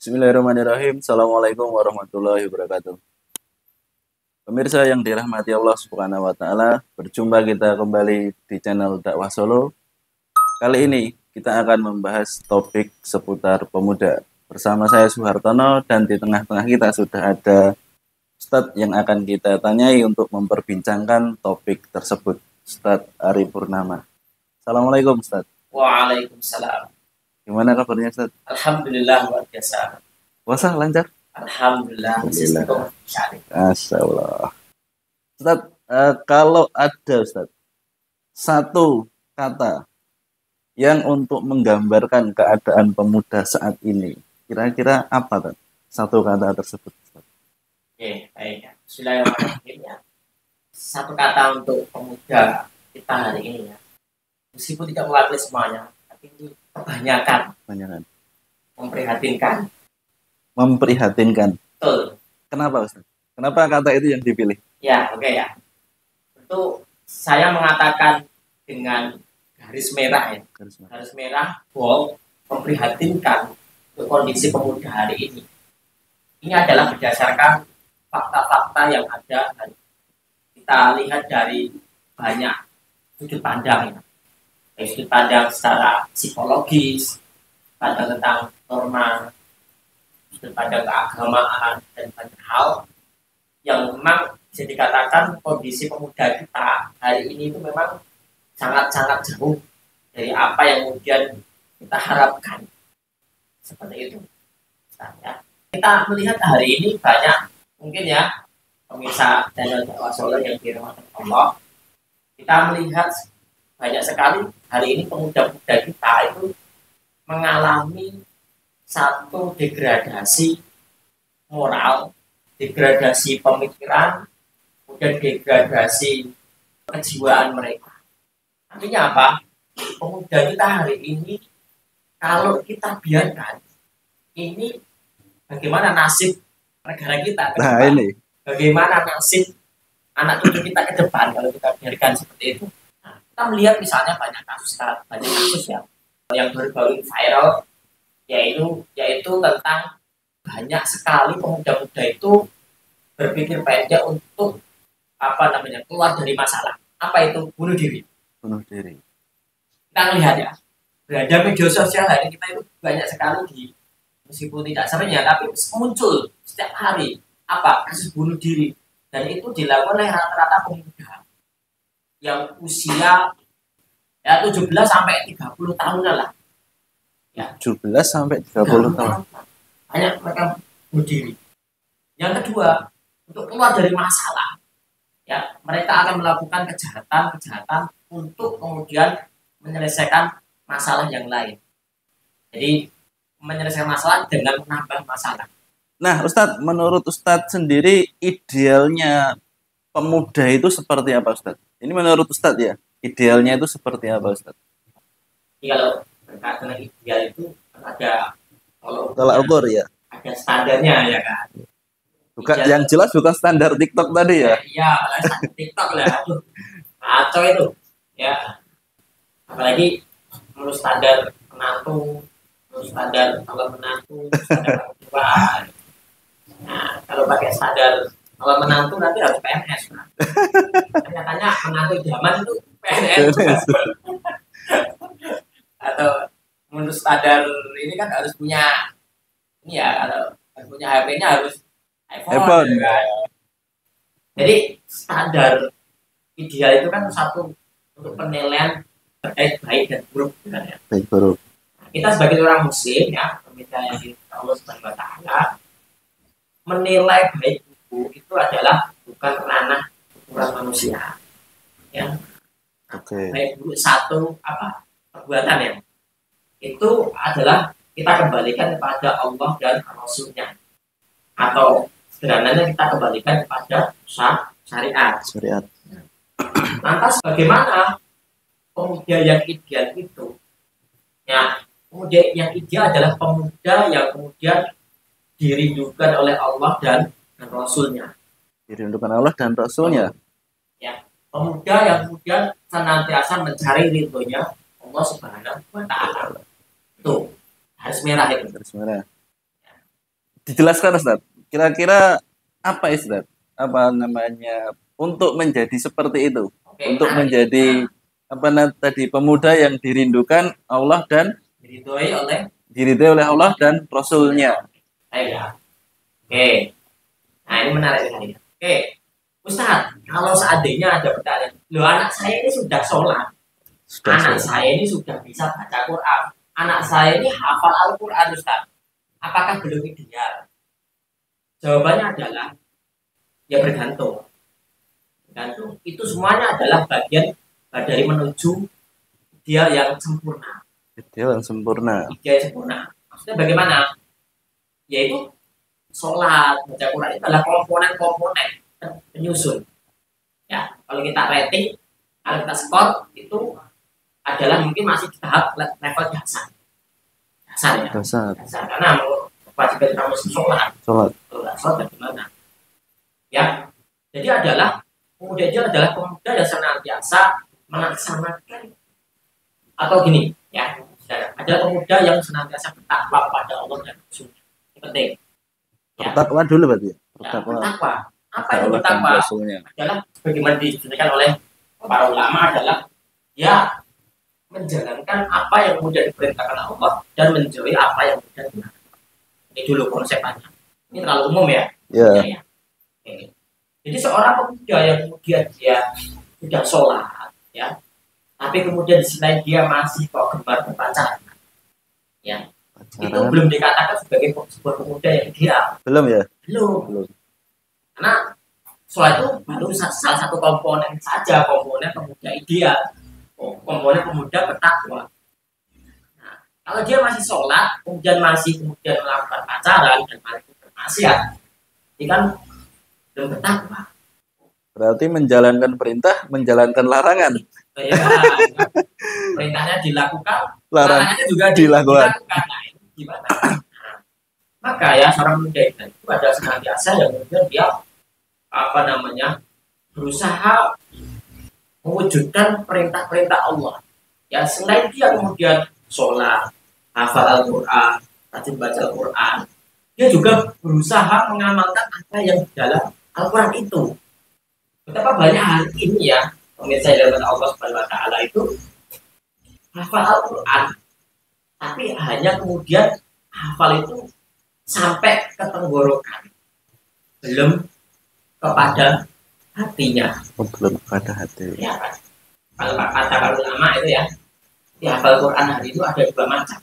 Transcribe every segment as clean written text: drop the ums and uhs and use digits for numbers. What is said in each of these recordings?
Bismillahirrahmanirrahim. Assalamualaikum warahmatullahi wabarakatuh. Pemirsa yang dirahmati Allah Subhanahu wa taala, berjumpa kita kembali di channel Dakwah Solo. Kali ini kita akan membahas topik seputar pemuda. Bersama saya Suhartono dan di tengah-tengah kita sudah ada Ustadz yang akan kita tanyai untuk memperbincangkan topik tersebut. Ustadz Ari Purnama. Assalamualaikum Ustadz. Waalaikumsalam. Gimana kabarnya Ustadz? Alhamdulillah luar biasa. Puasa lancar? Alhamdulillah. Alhamdulillah. Masya Allah. Ustadz, kalau ada Ustadz, satu kata yang untuk menggambarkan keadaan pemuda saat ini, kira-kira apa Ustadz? Satu kata tersebut Ustadz. Oke, baik. Bismillahirrahmanirrahim ya. Satu kata untuk pemuda kita hari ini ya. Meskipun tidak mewakili semuanya, tapi ini kebanyakan memprihatinkan. Memprihatinkan. Betul. Kenapa Ustaz? Kenapa kata itu yang dipilih? Ya, oke ya. Tentu saya mengatakan dengan garis merah ya. Garis merah, bold, memprihatinkan untuk kondisi pemuda hari ini. Ini adalah berdasarkan fakta-fakta yang ada dan kita lihat dari banyak sudut pandang ya. Sudut pandang secara psikologis, pandang tentang norma, sudut pandang keagamaan dan banyak hal yang memang bisa dikatakan kondisi pemuda kita hari ini itu memang sangat-sangat jauh dari apa yang kemudian kita harapkan. Seperti itu. Misalnya, kita melihat hari ini banyak mungkin ya pemirsa channel Dakwah Solo yang dirahmati Allah, kita melihat banyak sekali hari ini pemuda-pemuda kita itu mengalami satu degradasi moral, degradasi pemikiran, kemudian degradasi kejiwaan mereka. Artinya apa? Pemuda kita hari ini kalau kita biarkan, ini bagaimana nasib negara kita ke depan? Nah, ini bagaimana nasib anak cucu kita ke depan kalau kita biarkan seperti itu? Nah, kita melihat misalnya banyak kasus yang baru-baru viral, yaitu tentang banyak sekali pemuda-pemuda itu berpikir pendek untuk keluar dari masalah. Apa itu? Bunuh diri. bunuh diri. Kita lihat ya, berada media sosial hari kita itu banyak sekali meskipun tidak sering ya, tapi muncul setiap hari kasus bunuh diri, dan itu dilakukan oleh rata-rata pemuda yang usia ya 17 sampai 30 tahunan lah. Ya, 17 sampai 30 tahun. Banyak mereka bunuh diri. Yang kedua, untuk keluar dari masalah, ya mereka akan melakukan kejahatan untuk kemudian menyelesaikan masalah yang lain. Jadi menyelesaikan masalah dengan menambah masalah. Nah, Ustadz, menurut Ustadz sendiri idealnya pemuda itu seperti apa Ustadz? Ini menurut Ustadz ya, idealnya itu seperti apa Ustadz? Jadi kalau berkaitan dengan ideal itu ada tolak ukur ya. Ada standarnya ya kan. Bukan yang jelas bukan standar TikTok tadi ya. Iya, standar TikTok lah. Aduh, kacau itu. Ya. Apalagi menurut standar menantu, menurut standar calon menantu, standar tua. Nah, kalau pakai standar kalau menantu nanti harus PNS. Nah. Katanya menantu zaman itu PNS. Atau menurut standar ini kan harus punya ini ya, kalau harus punya HP-nya harus iPhone. Ya kan? Jadi standar ideal itu kan satu untuk penilaian terkait baik dan buruk. Ya. Baik buruk. Kita sebagai orang muslim ya, pemirsa yang Allah Subhanahu wa taala, menilai baik buruk itu adalah bukan ranah ukuran manusia. Ya. Okay. Baik buruk satu perbuatan ya. Itu adalah kita kembalikan kepada Allah dan Rasul-Nya. Atau sederhananya kita kembalikan kepada syariat. Lantas bagaimana pemuda yang ideal itu? Ya, pemuda yang ideal adalah pemuda yang kemudian dirindukan oleh Allah dan Rasul-Nya. Dirindukan Allah dan Rasul-Nya. Ya, pemuda yang kemudian senantiasa mencari ridhonya Allah Subhanahu wa taala. Itu garis merah itu. Garis merah. dijelaskan Ustaz. Kira-kira apa Ustaz? Apa namanya untuk menjadi seperti itu? Oke, Untuk nah, menjadi tadi pemuda yang dirindukan Allah dan diridhoi oleh Allah dan Rasulnya. Ya. Oke. Nah, ini menarik sekali. Oke. Ustaz, kalau seandainya ada pertanyaan, loh anak saya ini sudah sholat, anak saya ini sudah bisa baca Quran, anak saya ini hafal Al-Quran, Ustaz, apakah belum ideal? Jawabannya adalah, ya bergantung. Itu semuanya adalah bagian dari menuju ideal yang sempurna. Ideal yang sempurna. Ideal yang sempurna. Maksudnya bagaimana? Yaitu sholat, baca Quran itu adalah komponen-komponen penyusun. Ya, kalau kita rating, kalau kita skor itu adalah mungkin masih di tahap level dasar. Dasar ya. Dasar. Karena kewajiban kamu sholat. Sholat bagaimana? Ya. Jadi pemuda itu adalah pemuda yang senantiasa melaksanakan atau gini, ya. Adalah pemuda yang senantiasa bertakwa pada Allah dan Rasul. Ini penting. Ya. Bertakwa dulu berarti. Bertakwa. Apa yang bertakwa adalah bagaimana dijelaskan oleh para ulama adalah ya menjalankan apa yang mudah diperintahkan Allah dan menjauhi apa yang mudah dilarang. Ini dulu konsepnya. Ini terlalu umum ya. Yeah. Ya. Jadi seorang pemuda yang kemudian dia sudah sholat, ya, tapi kemudian di sisi dia masih kok gemar berpacaran, ya, itu belum dikatakan sebagai sebuah pemuda yang ideal. Belum ya? Belum. Karena sholat itu baru salah satu komponen saja, komponen pemuda ideal, komponen pemuda bertakwa. Nah, kalau dia masih sholat, kemudian melakukan pacaran dan masih bermaksiat, ini kan belum bertakwa. Berarti menjalankan perintah, menjalankan larangan. Ya, perintahnya dilakukan, larangannya juga dilakukan. Nah, ini gimana? Maka ya seorang muda itu ada senantiasa yang kemudian dia berusaha mewujudkan perintah-perintah Allah. Ya selain dia kemudian sholat, hafal Al-Quran, rajin baca Al-Quran, dia juga berusaha mengamalkan apa yang di dalam Al-Quran itu. Betapa banyak hari ini ya pemirsa dari Allah Subhanahu Wa Taala itu hafal Al-Quran, tapi hanya kemudian hafal itu sampai ke tenggorokan, belum kepada hatinya. Belum kepada hati. Ya kan? Kalau kata ulama itu ya, di hafal Quran hari itu ada dua macam.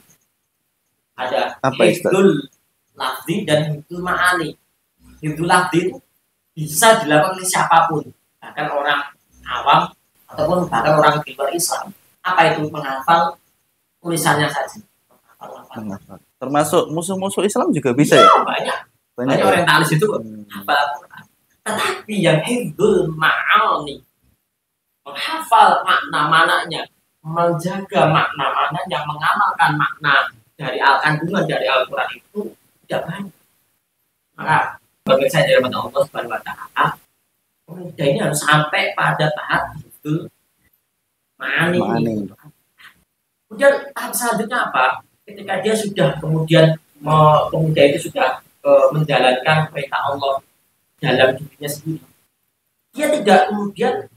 Ada hifdzul lafzi dan hifdzul ma'ani. Hifdzul lafzi itu bisa dilakukan oleh siapapun, bahkan orang awam ataupun bahkan orang di luar Islam. Apa itu? Menghafal tulisannya saja. Menghafal. Termasuk musuh-musuh Islam juga bisa ya? Banyak orientalis itu hafal Al-Quran. Tetapi yang hifdzul ma'ani, menghafal makna-maknanya, menjaga makna-maknanya, mengamalkan makna dari kandungan dari Al-Quran itu tidak banyak. Maka bagi saya dari Allah Subhanahu Wa Taala, pemuda ini harus sampai pada tahap hifdzul ma'ani. Kemudian tahap selanjutnya apa? Ketika dia sudah pemuda itu sudah menjalankan perintah Allah dalam dirinya sendiri, dia tidak kemudian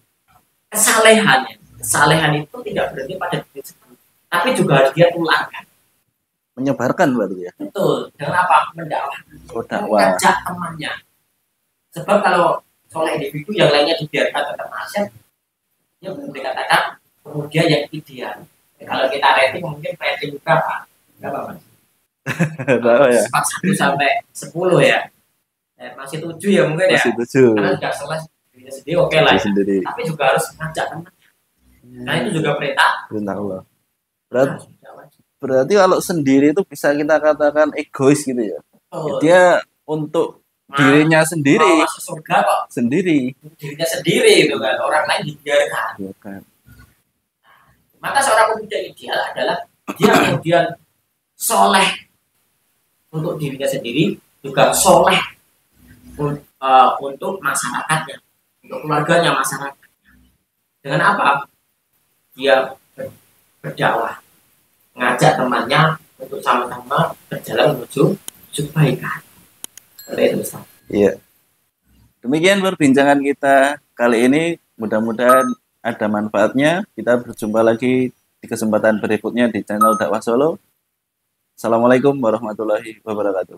kesalehan itu tidak berhenti pada diri sendiri, tapi juga harus dia tularkan, menyebarkan berarti ya. Betul. Dengan apa? Mengajak temannya. Sebab kalau soleh individu yang lainnya dibiarkan tetap maksiat, dia belum dikatakan kemudian yang ideal. Kalau kita rating mungkin rating berapa? Berapa mas? Tahu ya. 1 sampai 10 ya. Masih 7 ya mungkin ya. Masih 7. Karena sudah selesai dirinya sendiri oke lah ya. Tapi juga harus ngajak teman. Nah itu juga perintah Allah. Berarti kalau sendiri itu bisa kita katakan egois gitu ya. Dia untuk dirinya sendiri. Masuk surga kok. Sendiri. Dirinya sendiri gitu kan. Orang lain dibiarkan. Maka seorang pemuda ideal adalah dia kemudian soleh untuk dirinya sendiri, juga soleh untuk masyarakatnya, untuk keluarganya, masyarakatnya. Dengan apa? Dia berdakwah, ngajak temannya untuk sama-sama berjalan menuju kebaikan. Seperti itu, Ustaz. Iya. Demikian perbincangan kita kali ini. Mudah-mudahan ada manfaatnya. Kita berjumpa lagi di kesempatan berikutnya di channel Dakwah Solo. Assalamualaikum warahmatullahi wabarakatuh.